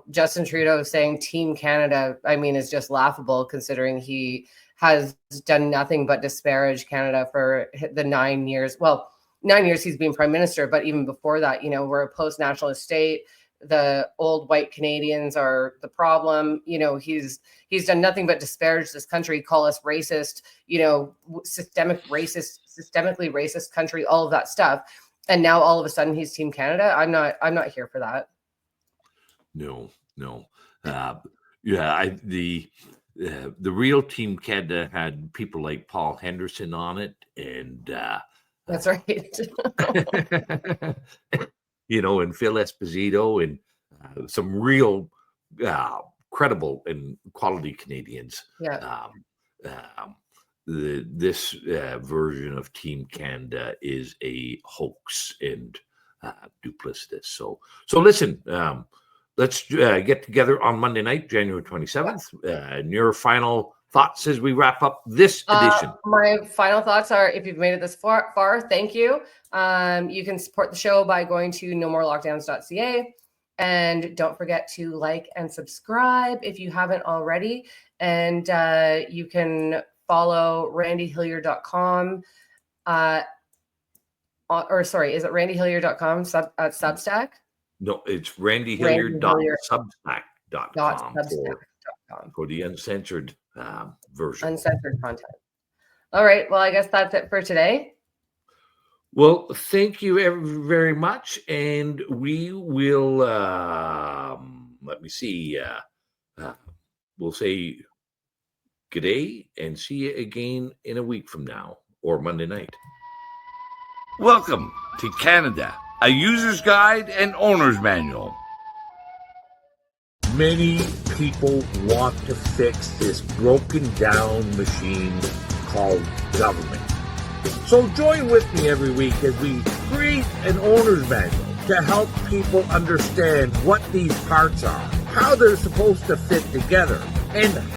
Speaker 3: Justin Trudeau saying Team Canada, I mean, is just laughable considering he has done nothing but disparage Canada for the 9 years. Well, 9 years he's been prime minister, but even before that, we're a post-nationalist state. The old white Canadians are the problem. He's done nothing but disparage this country, call us racist, systemically racist country, all of that stuff. And now all of a sudden he's Team Canada. I'm not here for that.
Speaker 1: No. The real Team Canada had people like Paul Henderson on it, and
Speaker 3: That's right.
Speaker 1: and Phil Esposito, and some real credible and quality Canadians.
Speaker 3: Yeah.
Speaker 1: This version of Team Canada is a hoax and duplicitous. So listen, let's get together on Monday night, January 27th. And your final thoughts as we wrap up this edition.
Speaker 3: My final thoughts are, if you've made it this far, thank you. You can support the show by going to nomorolockdowns.ca. And don't forget to like and subscribe if you haven't already. And you can follow randyhillier.com. Is it randyhillier.com at Substack?
Speaker 1: No, it's randyhillier.substack.com for the uncensored version.
Speaker 3: Uncensored content. All right. Well, I guess that's it for today.
Speaker 1: Well, thank you very much. And we will, let me see, we'll say good day and see you again in a week from now or Monday night. Welcome to Canada, a user's guide and owner's manual.
Speaker 2: Many people want to fix this broken down machine called government. So join with me every week as we create an owner's manual to help people understand what these parts are, how they're supposed to fit together, and